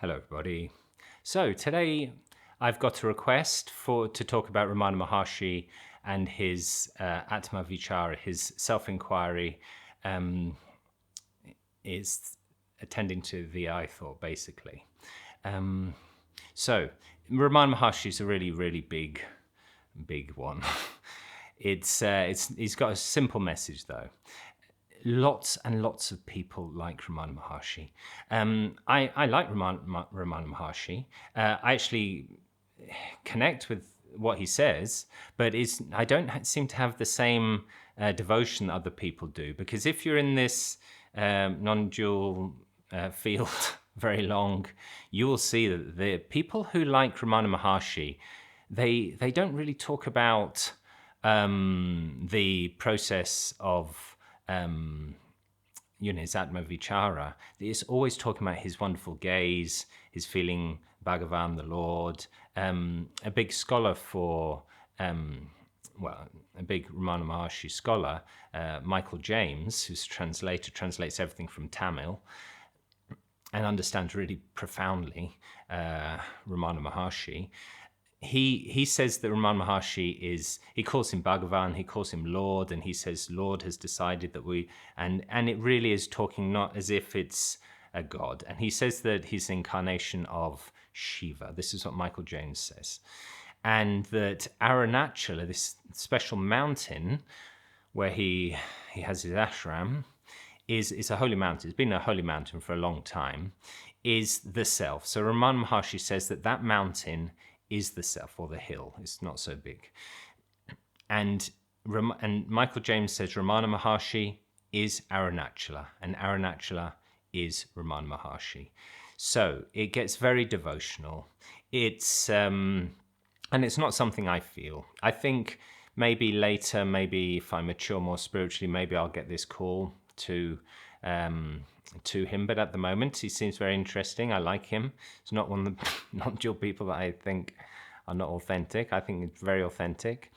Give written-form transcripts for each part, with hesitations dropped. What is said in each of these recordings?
Hello, everybody. So today I've got a request to talk about Ramana Maharshi and his Atma Vichara, his self-inquiry, is attending to the I thought, basically. So Ramana Maharshi is a really, really big one. He's got a simple message though. Lots and lots of people like Ramana Maharshi. I like Ramana Maharshi. I actually connect with what he says, but I don't seem to have the same devotion that other people do. Because if you're in this non-dual field very long, you will see that the people who like Ramana Maharshi, they don't really talk about the process of his Atma Vichara. It's always talking about his wonderful gaze, his feeling Bhagavan, the Lord. A big scholar for, a big Ramana Maharshi scholar, Michael James, who's translates everything from Tamil and understands really profoundly Ramana Maharshi. He says that Ramana Maharshi he calls him Bhagavan, he calls him Lord, and he says Lord has decided that and it really is talking not as if it's a god. And he says that he's the incarnation of Shiva. This is what Michael James says. And that Arunachala, this special mountain where he has his ashram, is a holy mountain. It's been a holy mountain for a long time, is the self. So Ramana Maharshi says that mountain is the self, or the hill. It's not so big. And Michael James says Ramana Maharshi is Arunachala, and Arunachala is Ramana Maharshi. So it gets very devotional. It's and it's not something I feel. I think maybe later, maybe if I mature more spiritually, maybe I'll get this call to him, but at the moment he seems very interesting. I like him. It's not one of the non-dual people that I think are not authentic. I think it's very authentic,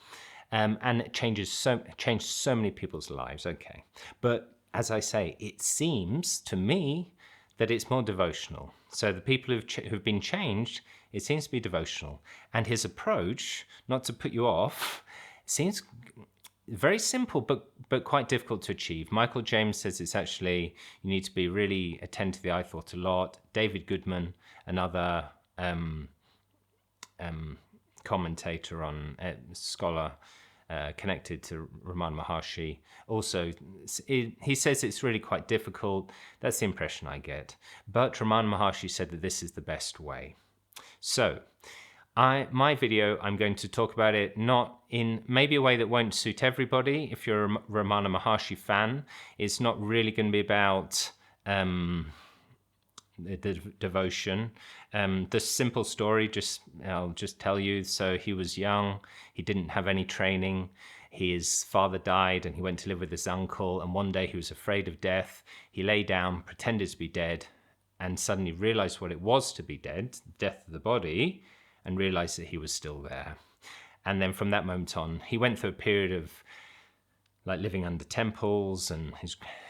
and it changed so many people's lives. Okay, but as I say, it seems to me that it's more devotional. So the people who've been changed, it seems to be devotional, and his approach, not to put you off, seems very simple, but quite difficult to achieve. Michael James says it's actually, you need to be really attend to the I thought a lot. David Goodman, another commentator on scholar connected to Ramana Maharshi, also he says it's really quite difficult. That's the impression I get. But Ramana Maharshi said that this is the best way. So my video, I'm going to talk about it not in maybe a way that won't suit everybody. If you're a Ramana Maharshi fan, it's not really going to be about the devotion. The simple story, I'll just tell you. So he was young, he didn't have any training. His father died and he went to live with his uncle. And one day he was afraid of death. He lay down, pretended to be dead, and suddenly realized what it was to be dead, death of the body, and realized that he was still there. And then from that moment on, he went through a period of like living under temples, and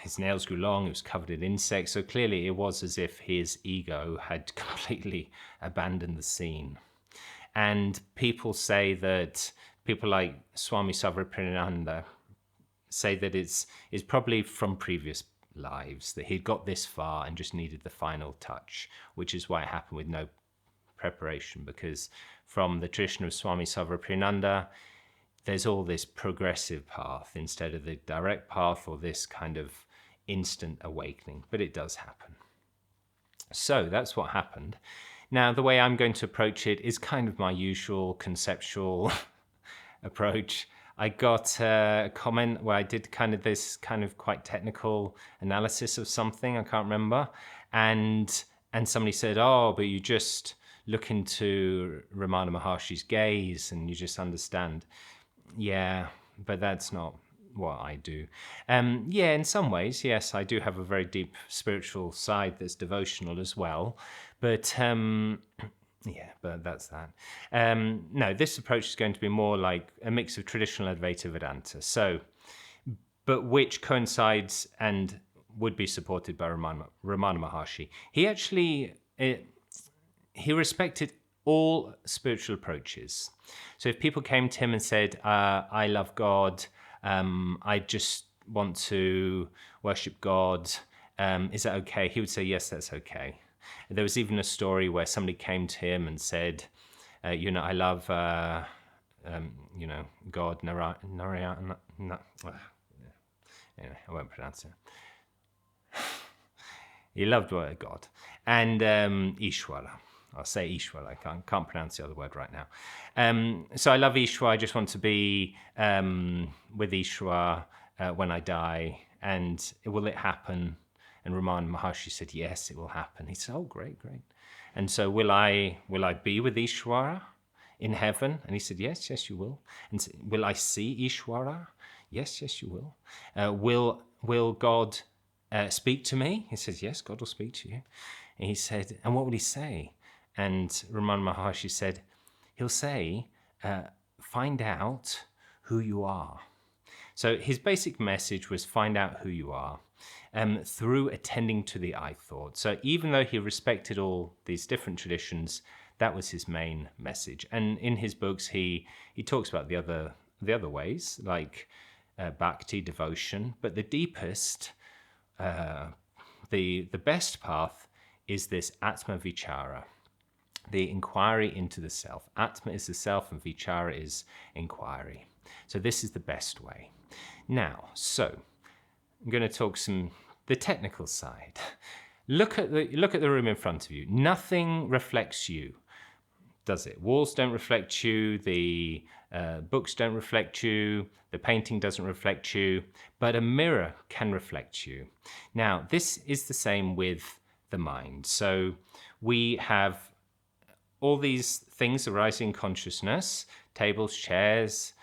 his nails grew long, he was covered in insects. So clearly it was as if his ego had completely abandoned the scene. And people like Swami Savarapriyananda say that it's probably from previous lives, that he'd got this far and just needed the final touch, which is why it happened with no preparation, because from the tradition of Swami Savarapriyananda, there's all this progressive path instead of the direct path or this kind of instant awakening, but it does happen. So that's what happened. Now, the way I'm going to approach it is kind of my usual conceptual approach. I got a comment where I did kind of this kind of quite technical analysis of something, I can't remember, and somebody said, oh, but you just look into Ramana Maharshi's gaze and you just understand. Yeah, but that's not what I do. Yeah, in some ways, yes, I do have a very deep spiritual side that's devotional as well. But yeah, but that's that. No, this approach is going to be more like a mix of traditional Advaita Vedanta. So, but which coincides and would be supported by Ramana Maharshi. He actually, he respected all spiritual approaches. So if people came to him and said, I love God, I just want to worship God, is that okay? He would say, yes, that's okay. There was even a story where somebody came to him and said, I love, God, Narayana, anyway, I won't pronounce it. He loved God. And Ishwara. I'll say Ishwara. I can't pronounce the other word right now. So I love Ishwara. I just want to be with Ishwara when I die. And will it happen? And Ramana Maharshi said, yes, it will happen. He said, oh, great. And so will I be with Ishwara in heaven? And he said, yes, you will. And so, will I see Ishwara? Yes, you will. Will God speak to me? He says, yes, God will speak to you. And he said, and what will he say? And Ramana Maharshi said, he'll say, find out who you are. So his basic message was find out who you are through attending to the I thought. So even though he respected all these different traditions, that was his main message. And in his books, he talks about the other ways, like bhakti, devotion, but the deepest, the best path is this Atma Vichara, the inquiry into the self. Atma is the self and Vichara is inquiry. So this is the best way. Now, so I'm going to talk the technical side. Look at the room in front of you. Nothing reflects you, does it? Walls don't reflect you, the books don't reflect you, the painting doesn't reflect you, but a mirror can reflect you. Now, this is the same with the mind. So we have all these things arising in consciousness, tables, chairs,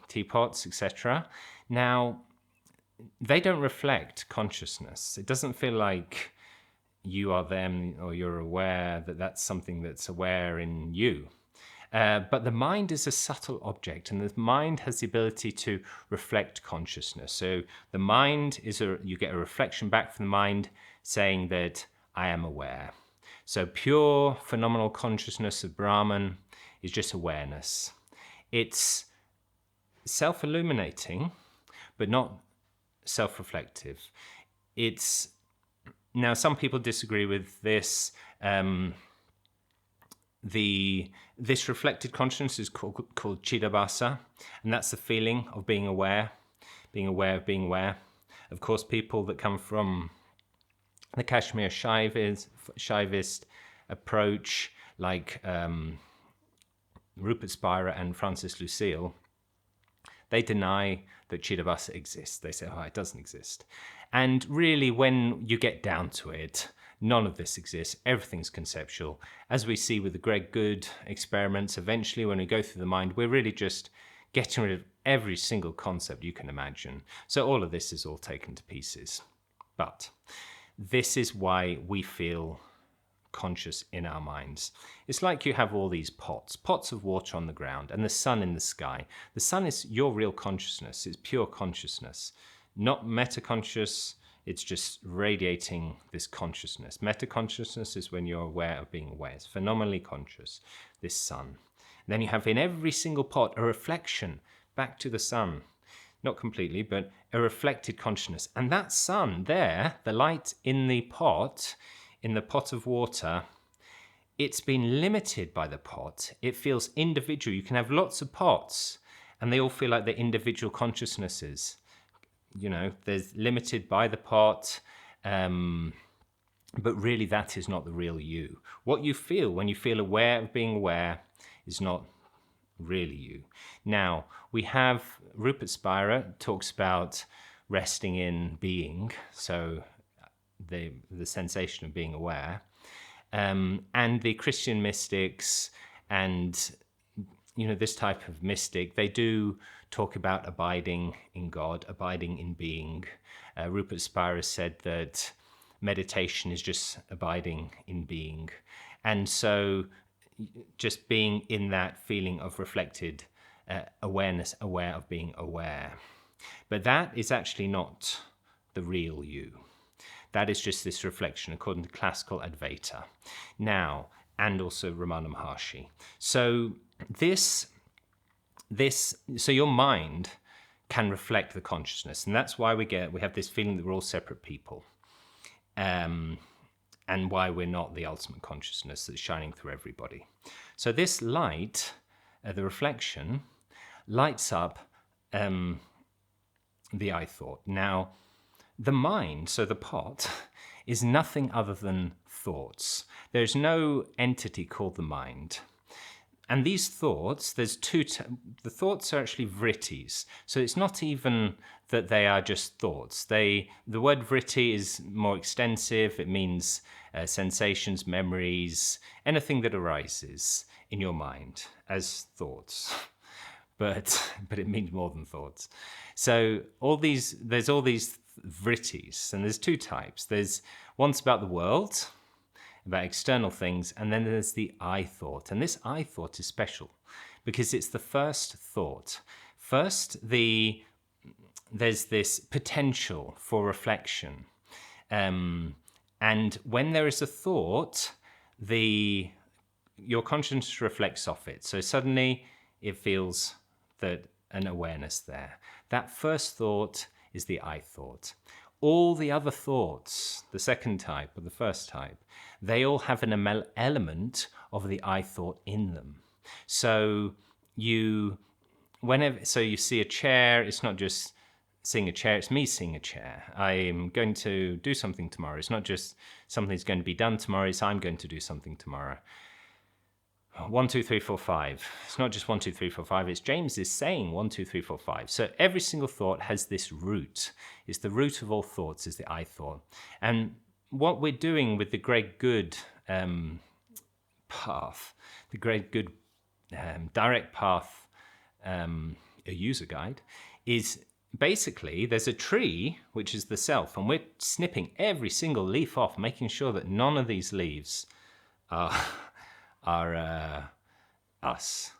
teapots, etc. Now, they don't reflect consciousness. It doesn't feel like you are them or you're aware that that's something that's aware in you. But the mind is a subtle object, and the mind has the ability to reflect consciousness. So the mind you get a reflection back from the mind saying that I am aware. So pure phenomenal consciousness of Brahman is just awareness. It's self-illuminating, but not self-reflective. Now, some people disagree with this. This reflected consciousness is called chidabasa, and that's the feeling of being aware of being aware. Of course, people that come from the Kashmir Shaivist approach, like Rupert Spira and Francis Lucille, they deny that chidabasa exists. They say, it doesn't exist. And really, when you get down to it, none of this exists. Everything's conceptual. As we see with the Greg Good experiments, eventually when we go through the mind, we're really just getting rid of every single concept you can imagine. So all of this is all taken to pieces. But this is why we feel conscious in our minds. It's like you have all these pots of water on the ground and the sun in the sky. The sun is your real consciousness. It's pure consciousness, not meta-conscious. It's just radiating this consciousness. Meta-consciousness is when you're aware of being aware. It's phenomenally conscious, this sun. Then you have in every single pot a reflection back to the sun. Not completely, but a reflected consciousness. And that sun there, the light in the pot of water, it's been limited by the pot. It feels individual. You can have lots of pots and they all feel like they're individual consciousnesses. There's limited by the pot, but really that is not the real you. What you feel when you feel aware of being aware is not really you. Now, we have Rupert Spira talks about resting in being, so the sensation of being aware, and the Christian mystics and this type of mystic, they do talk about abiding in God, abiding in being. Rupert Spira said that meditation is just abiding in being. And so just being in that feeling of reflected awareness, aware of being aware. But that is actually not the real you. That is just this reflection according to classical Advaita. Now, and also Ramana Maharshi. So so your mind can reflect the consciousness, and that's why we have this feeling that we're all separate people, and why we're not the ultimate consciousness that's shining through everybody. So this light, the reflection, lights up the I thought. Now, the mind, so the pot, is nothing other than thoughts. There's no entity called the mind. And these thoughts, there's the thoughts are actually vrittis. So it's not even that they are just thoughts. The word vritti is more extensive. It means sensations, memories, anything that arises in your mind as thoughts. But it means more than thoughts. So there's all these vrittis, and there's two types. There's one's about the world, about external things, and then there's the I thought. And this I thought is special because it's the first thought. First, there's this potential for reflection. And when there is a thought, your consciousness reflects off it. So suddenly it feels that an awareness there. That first thought is the I thought. All the other thoughts, the second type or the first type, they all have an element of the I thought in them. So you see a chair, it's not just seeing a chair, it's me seeing a chair. I'm going to do something tomorrow. It's not just something's going to be done tomorrow, it's I'm going to do something tomorrow. 1, 2, 3, 4, 5. It's not just 1, 2, 3, 4, 5. It's James is saying 1, 2, 3, 4, 5. So every single thought has this root. It's the root of all thoughts, is the I thought. And what we're doing with the great good path, the great good direct path, a user guide, is basically there's a tree, which is the self, and we're snipping every single leaf off, making sure that none of these leaves are us.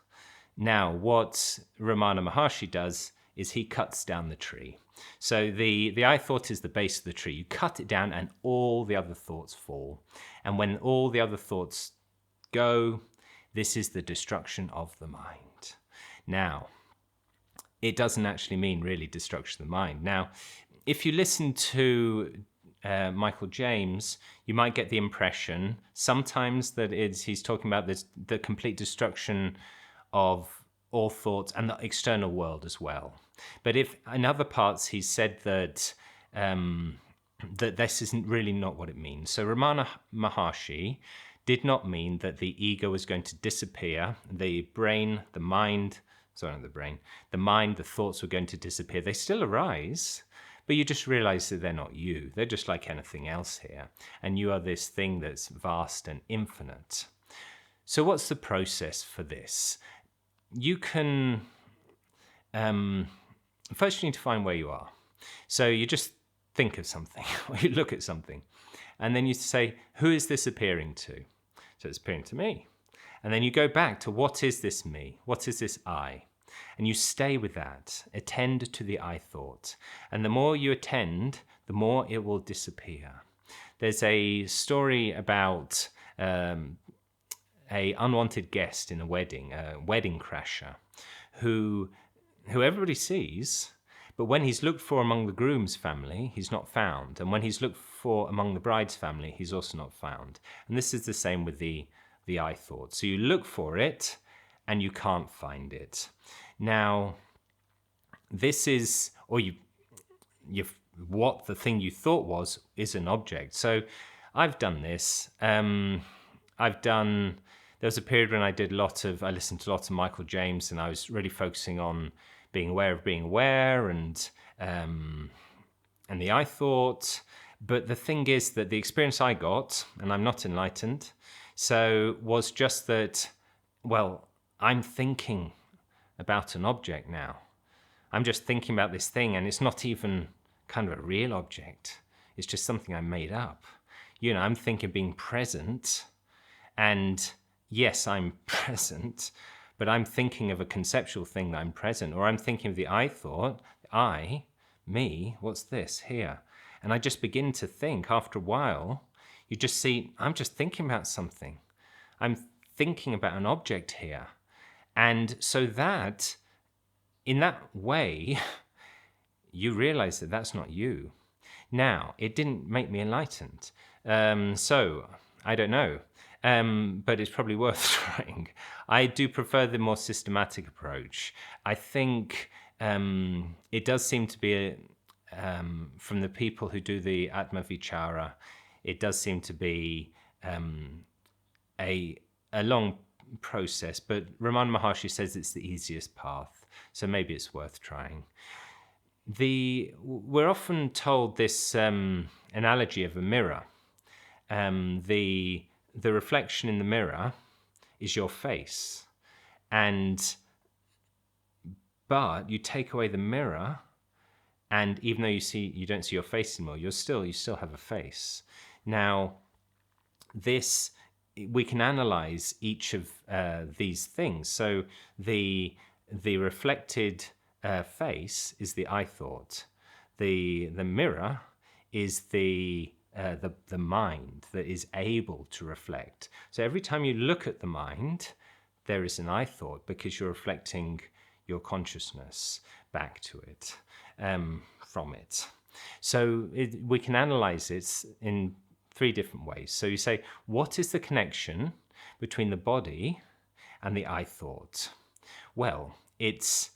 Now, what Ramana Maharshi does is he cuts down the tree. So the I thought is the base of the tree. You cut it down and all the other thoughts fall. And when all the other thoughts go, this is the destruction of the mind. Now, it doesn't actually mean really destruction of the mind. Now, if you listen to Michael James, you might get the impression sometimes that he's talking about the complete destruction of all thoughts and the external world as well. But if in other parts he's said that that this isn't really not what it means. So Ramana Maharshi did not mean that the ego was going to disappear. The mind, the thoughts were going to disappear. They still arise, but you just realize that they're not you. They're just like anything else here. And you are this thing that's vast and infinite. So what's the process for this? You can, first you need to find where you are. So you just think of something, or you look at something, and then you say, who is this appearing to? So it's appearing to me. And then you go back to what is this me? What is this I? And you stay with that. Attend to the I thought. And the more you attend, the more it will disappear. There's a story about a unwanted guest in a wedding crasher, who everybody sees, but when he's looked for among the groom's family, he's not found. And when he's looked for among the bride's family, he's also not found. And this is the same with the I thought. So you look for it and you can't find it. Now, this is, or what the thing you thought was is an object. So I've done this. There was a period when I listened to lots of Michael James, and I was really focusing on being aware of being aware and the I thought. But the thing is that the experience I got, and I'm not enlightened, so was just that, well, I'm thinking about an object now. I'm just thinking about this thing, and it's not even kind of a real object. It's just something I made up. I'm thinking being present, and yes, I'm present, but I'm thinking of a conceptual thing that I'm present, or I'm thinking of the I thought, I, me, what's this here? And I just begin to think. After a while, you just see, I'm just thinking about something. I'm thinking about an object here. And so that, in that way, you realize that that's not you. Now, it didn't make me enlightened. So, I don't know. But it's probably worth trying. I do prefer the more systematic approach. I think it does seem to be, from the people who do the Atma Vichara, it does seem to be a long process, but Ramana Maharshi says it's the easiest path, so maybe it's worth trying. We're often told this analogy of a mirror. The reflection in the mirror is your face, but you take away the mirror, and even though you don't see your face anymore, you still have a face. Now, we can analyze each of these things. So the reflected face is the I thought. The mirror is the mind that is able to reflect. So every time you look at the mind, there is an I thought, because you're reflecting your consciousness back to it, from it. So we can analyze it in 3 different ways. So you say, what is the connection between the body and the I thought? Well, it's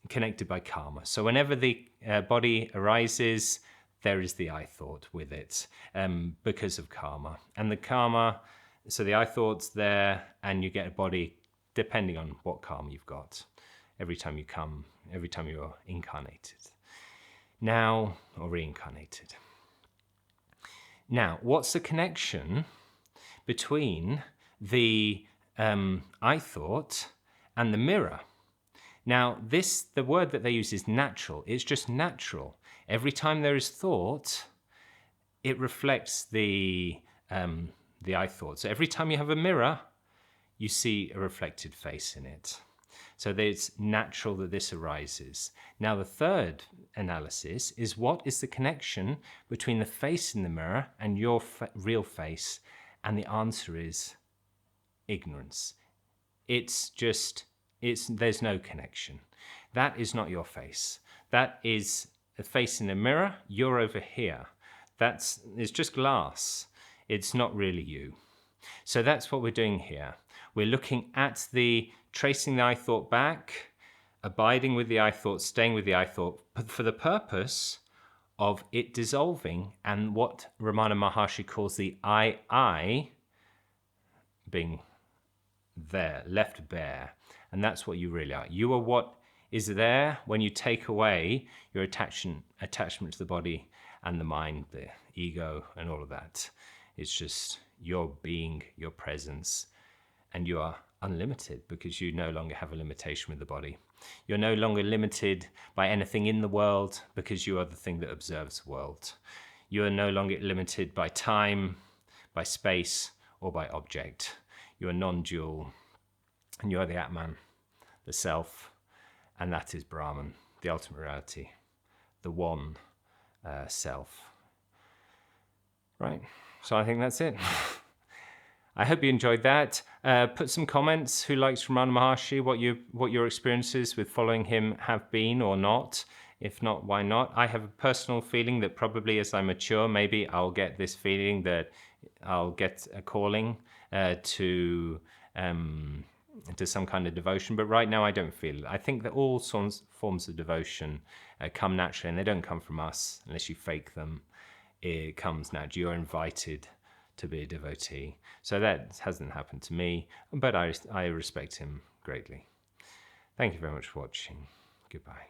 connected by karma. So whenever the body arises, there is the I thought with it, because of karma. And the karma, so the I thought's there, and you get a body depending on what karma you've got every time you're incarnated. Now, or reincarnated. Now, what's the connection between the I thought and the mirror? Now, the word that they use is natural. It's just natural. Every time there is thought, it reflects the I thought. So every time you have a mirror, you see a reflected face in it. So it's natural that this arises. Now, the third analysis is, what is the connection between the face in the mirror and your real face? And the answer is ignorance. There's no connection. That is not your face. That is a face in a mirror. You're over here. It's just glass. It's not really you. So that's what we're doing here. We're looking at tracing the I thought back, abiding with the I thought, staying with the I thought, for the purpose of it dissolving, and what Ramana Maharshi calls the I being there, left bare. And that's what you really are. You are what is there when you take away your attachment to the body and the mind, the ego, and all of that. It's just your being, your presence, and you are unlimited, because you no longer have a limitation with the body. You're no longer limited by anything in the world, because you are the thing that observes the world. You are no longer limited by time, by space, or by object. You are non-dual, and you are the Atman, the self, and that is Brahman, the ultimate reality, the one self. Right, so I think that's it. I hope you enjoyed that. Put some comments. Who likes Ramana Maharshi? What your experiences with following him have been or not. If not, why not? I have a personal feeling that probably as I mature, maybe I'll get this feeling that I'll get a calling to some kind of devotion. But right now, I don't feel it. I think that all forms of devotion come naturally, and they don't come from us unless you fake them. It comes naturally. You're invited to be a devotee. So that hasn't happened to me, but I respect him greatly. Thank you very much for watching. Goodbye.